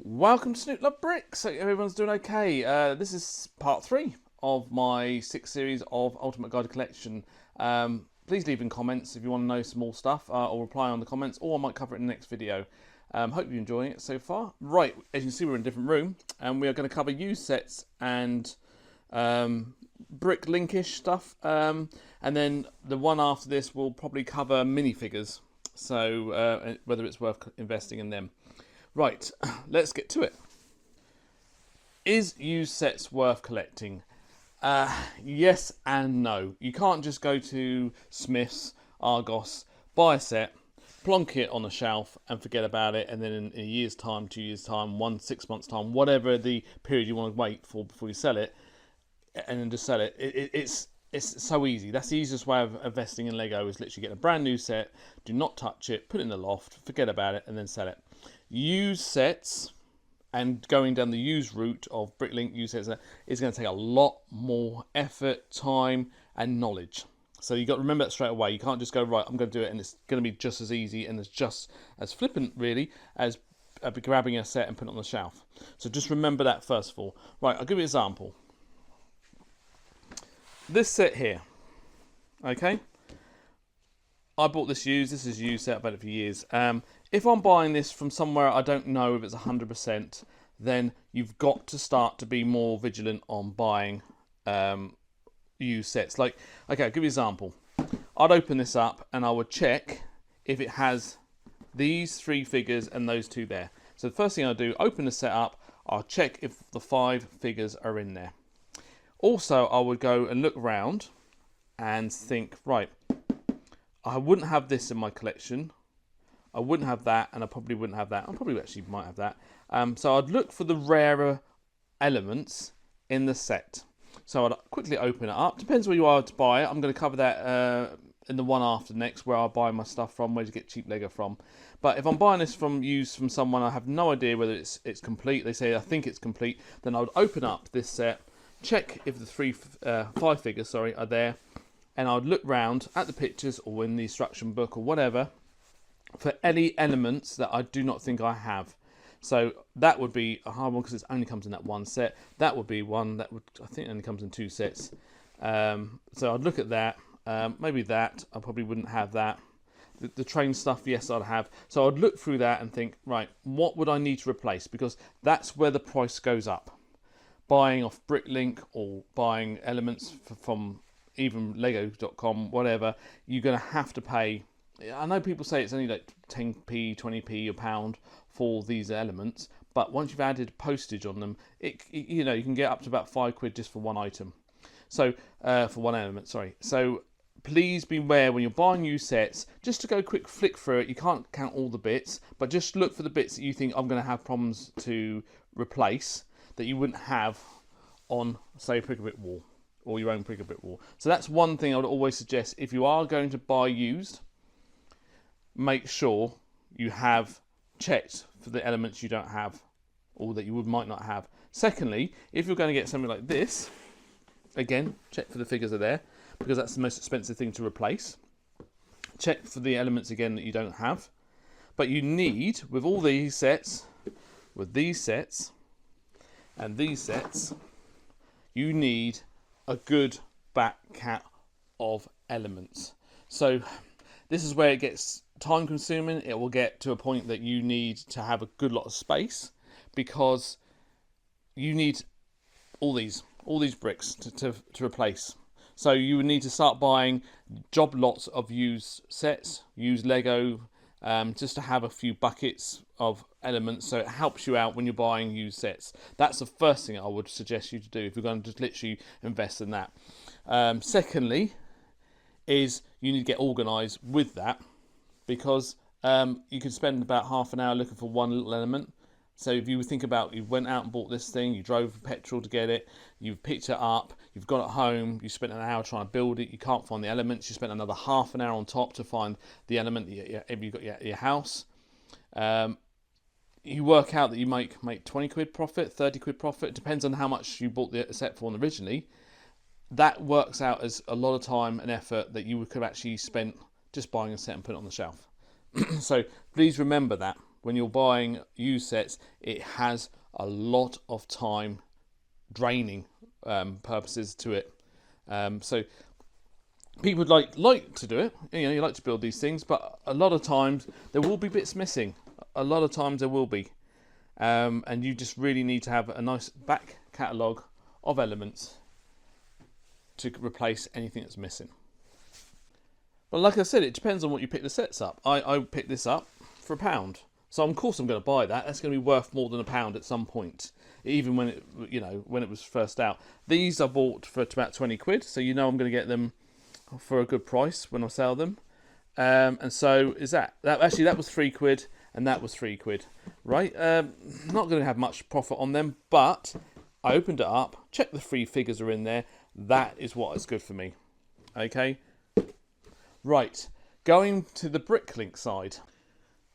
Welcome to Snoop Love Bricks. Hope everyone's doing okay. This is part 3 of my 6 series of Ultimate Guide Collection. Please leave in comments if you want to know some more stuff, or reply on the comments, or I might cover it in the next video. Hope you're enjoying it so far. Right, as you can see, we're in a different room, and we are going to cover used sets and brick linkish stuff. And then the one after this will probably cover minifigures, so whether it's worth investing in them. Right, let's get to it. Is used sets worth collecting? Yes and no. You can't just go to Smith's, Argos, buy a set, plonk it on a shelf and forget about it, and then in a year's time, 2 years' time, 6 months' time, whatever the period you want to wait for before you sell it, and then just sell it. It's so easy. That's the easiest way of investing in Lego, is literally get a brand new set, do not touch it, put it in the loft, forget about it, and then sell it. Used sets and going down the used route of Bricklink used sets is going to take a lot more effort, time, and knowledge. So you've got to remember that straight away. You can't just go, right, I'm going to do it, and it's going to be just as easy and as just as flippant, really, as grabbing a set and putting it on the shelf. So just remember that first of all. Right, I'll give you an example. This set here, okay? I bought this used. This is used set. I've had it for years. If I'm buying this from somewhere I don't know if it's 100%, then you've got to start to be more vigilant on buying used sets. Like, okay, I'll give you an example. I'd open this up and I would check if it has these 3 figures and those 2 there. So the first thing I do, open the set up, I'll check if the 5 figures are in there. Also, I would go and look around and think, right, I wouldn't have this in my collection. I wouldn't have that, and I probably wouldn't have that. I probably actually might have that. So I'd look for the rarer elements in the set. So I'd quickly open it up. Depends where you are to buy it. I'm going to cover that in the one after next, where I buy my stuff from, where to get cheap Lego from. But if I'm buying this used from someone, I have no idea whether it's complete. They say I think it's complete. Then I would open up this set, check if the 5 figures, are there, and I would look round at the pictures or in the instruction book or whatever for any elements that I do not think I have. So that would be a hard one because it only comes in that one set. That would be one that I think only comes in 2 sets. So I'd look at that. Maybe that I probably wouldn't have that. The train stuff, yes, I'd have. So I'd look through that and think, right, what would I need to replace? Because that's where the price goes up. Buying off Bricklink or buying elements from even Lego.com, whatever, you're going to have to pay. I know people say it's only like 10p, 20p, a pound for these elements, but once you've added postage on them, you can get up to about £5 just for one item. So for one element, sorry. So please beware when you're buying new sets, just to go quick flick through it. You can't count all the bits, but just look for the bits that you think I'm going to have problems to replace that you wouldn't have on, say, a Brick-a-Brick wall or your own Brick-a-Brick wall. So that's one thing I would always suggest. If you are going to buy used, make sure you have checked for the elements you don't have or that you might not have. Secondly, if you're going to get something like this, again, check for the figures are there, because that's the most expensive thing to replace. Check for the elements again that you don't have. But you need, with all these sets, with these sets and these sets, you need a good back cat of elements. So this is where it gets time consuming. It will get to a point that you need to have a good lot of space, because you need all these bricks to replace. So you would need to start buying job lots of used sets, used Lego, just to have a few buckets of elements, so it helps you out when you're buying used sets. That's the first thing I would suggest you to do if you're going to just literally invest in that. Secondly, is you need to get organised with that, because you can spend about half an hour looking for one little element. So if you think about, you went out and bought this thing, you drove petrol to get it, you've picked it up, you've got it home, you spent an hour trying to build it, you can't find the elements, you spent another half an hour on top to find the element that you've got your house. You work out that you make 20 quid profit, 30 quid profit, it depends on how much you bought the set for originally. That works out as a lot of time and effort that you could have actually spent just buying a set and put it on the shelf. So please remember that. when you're buying used sets, it has a lot of time draining purposes to it. So people would like to do it. You like to build these things, but a lot of times there will be bits missing. A lot of times there will be, and you just really need to have a nice back catalogue of elements to replace anything that's missing. But like I said, it depends on what you pick the sets up. I picked this up for £1, so of course I'm going to buy that. That's going to be worth more than £1 at some point, even when it was first out. These I bought for about 20 quid, so I'm going to get them for a good price when I sell them. And so is that actually that was 3 quid and that was 3 quid, right? Not going to have much profit on them, but I opened it up, checked the 3 figures are in there. That is what is good for me. Okay, right, going to the Bricklink side.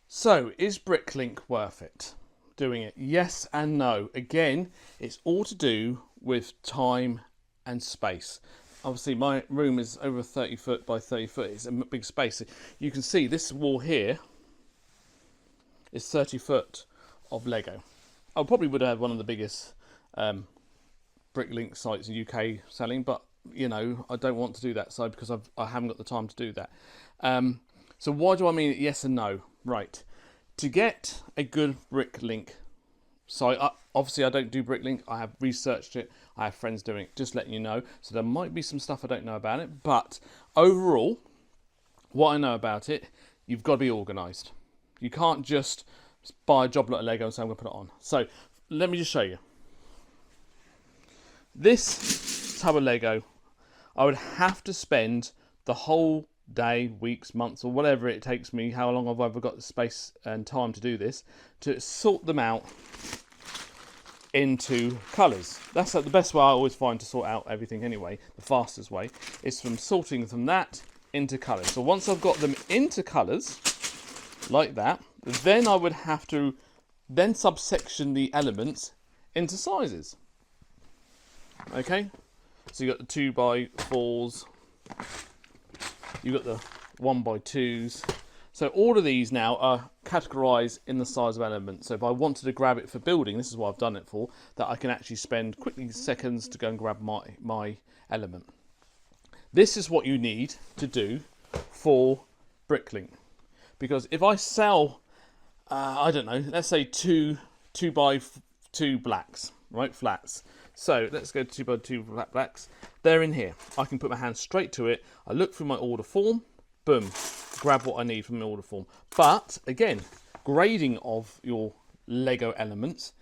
So is Bricklink worth it? Doing it? Yes and no. Again, it's all to do with time and space. Obviously my room is over 30 foot by 30 foot. It's a big space. You can see this wall here is 30 foot of Lego. I probably would have one of the biggest Bricklink sites in UK selling, but I don't want to do that side because I haven't got the time to do that. So why do I mean yes and no? Right, to get a good Bricklink site, obviously I don't do Bricklink. I have researched it. I have friends doing it, just letting you know. So there might be some stuff I don't know about it, but overall, what I know about it, you've got to be organised. You can't just buy a job lot of Lego and say I'm going to put it on. So let me just show you. This tub of Lego, I would have to spend the whole day, weeks, months, or whatever it takes me, how long I've ever got the space and time to do this, to sort them out into colours. That's the best way I always find to sort out everything anyway. The fastest way is from sorting from that into colours. So once I've got them into colours, like that, then I would have to then subsection the elements into sizes. Okay, so you got the 2x4s, you got the 1x2s. So all of these now are categorised in the size of elements. So if I wanted to grab it for building, this is what I've done it for, that I can actually spend quickly seconds to go and grab my element. This is what you need to do for Bricklink. Because if I sell, I don't know, let's say 2x2 blacks, right, flats. So let's go 2x2 blacks. They're in here. I can put my hand straight to it. I look through my order form, boom, grab what I need from the order form. But again, grading of your Lego elements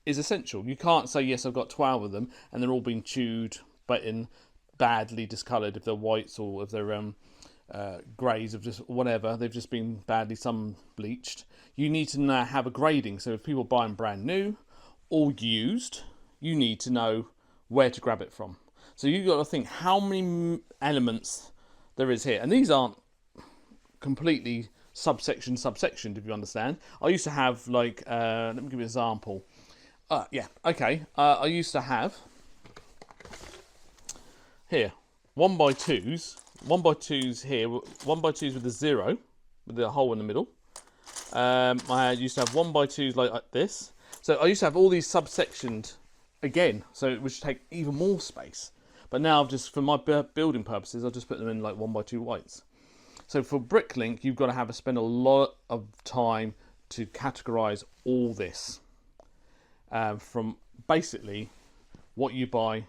is essential. You can't say, yes, I've got 12 of them and they're all being chewed, but in badly discoloured if they're whites or if they're greys of just whatever, they've just been badly sun bleached. You need to now have a grading. So if people buy them brand new or used, you need to know where to grab it from. So you've got to think how many elements there is here. And these aren't completely subsectioned, if you understand. I used to have like, let me give you an example. I used to have here 1x2s here, 1x2s with a 0, with the hole in the middle. I used to have 1x2s like this. So I used to have all these subsectioned again, so it would take even more space. But now I've just, for my building purposes, I'll just put them in like 1x2 whites. So for Bricklink, you've got to spend a lot of time to categorise all this. From basically what you buy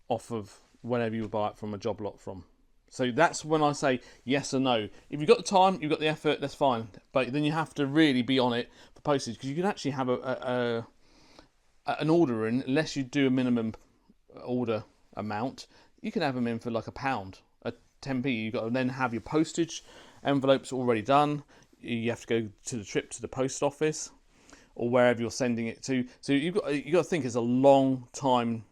off of whenever you buy it from a job lot from. So that's when I say yes or no. If you've got the time, you've got the effort, that's fine. But then you have to really be on it for postage, because you can actually have an order in, unless you do a minimum order amount, you can have them in for like £1, a 10p. You've got to then have your postage envelopes already done. You have to go to the trip to the post office or wherever you're sending it to. So you've got to think it's a long time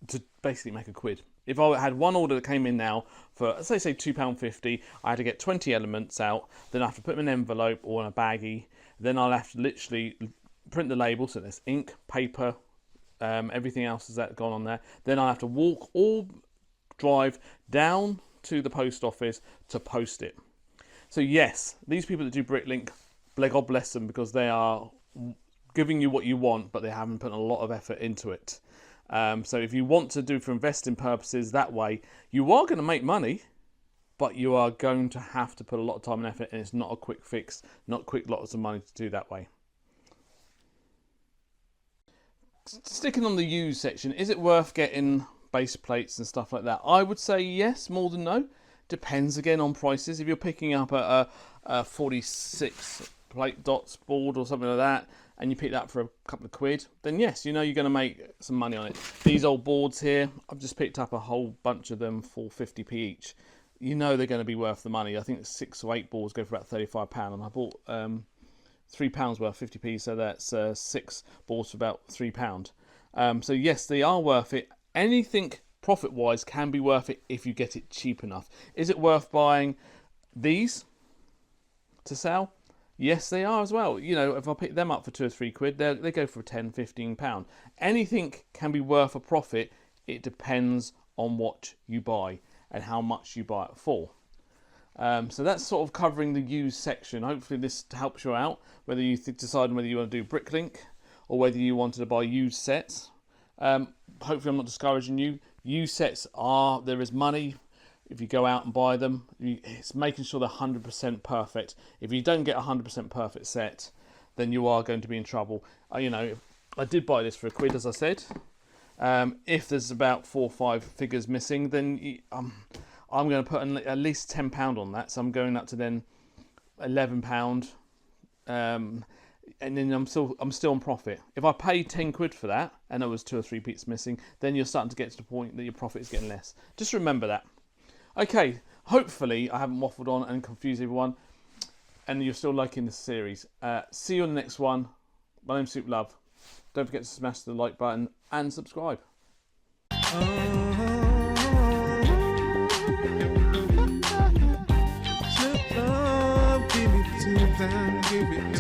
to basically make a quid. If I had one order that came in now for, let's say £2.50, I had to get 20 elements out, then I have to put them in an envelope or in a baggie, then I'll have to literally print the label, so there's ink, paper, everything else has that gone on there. Then I have to walk or drive down to the post office to post it. So yes, these people that do Bricklink God bless them, because they are giving you what you want, but they haven't put a lot of effort into it. So if you want to do for investing purposes that way, you are going to make money, but you are going to have to put a lot of time and effort, and it's not a quick fix, not quick lots of money to do that way. Sticking on the used section, is it worth getting base plates and stuff like that? I would say yes, more than no. Depends again on prices. If you're picking up a 46 plate dots board or something like that, and you pick that up for a couple of quid, then yes, you know you're going to make some money on it. These old boards here, I've just picked up a whole bunch of them for 50p each. You know they're going to be worth the money. I think 6 or 8 boards go for about £35, and I bought £3 worth, 50p, so that's 6 boards for about £3. So yes, they are worth it. Anything profit-wise can be worth it if you get it cheap enough. Is it worth buying these to sell? Yes, they are as well. You know, if I pick them up for 2 or 3 quid, they go for £10, £15. Anything can be worth a profit. It depends on what you buy and how much you buy it for. So that's sort of covering the used section. Hopefully this helps you out, whether you decide whether you want to do Bricklink or whether you wanted to buy used sets. Hopefully I'm not discouraging you. Used sets there is money if you go out and buy them. It's making sure they're 100% perfect. If you don't get a 100% perfect set, then you are going to be in trouble. You know, I did buy this for a quid, as I said. If there's about 4 or 5 figures missing, then I'm going to put at least £10 on that. So I'm going up to then £11. And then I'm still on profit. If I pay 10 quid for that and there was 2 or 3 bits missing, then you're starting to get to the point that your profit is getting less. Just remember that. Okay, hopefully I haven't waffled on and confused everyone, and you're still liking this series. See you on the next one. My name's Soup Love. Don't forget to smash the like button and subscribe. Give it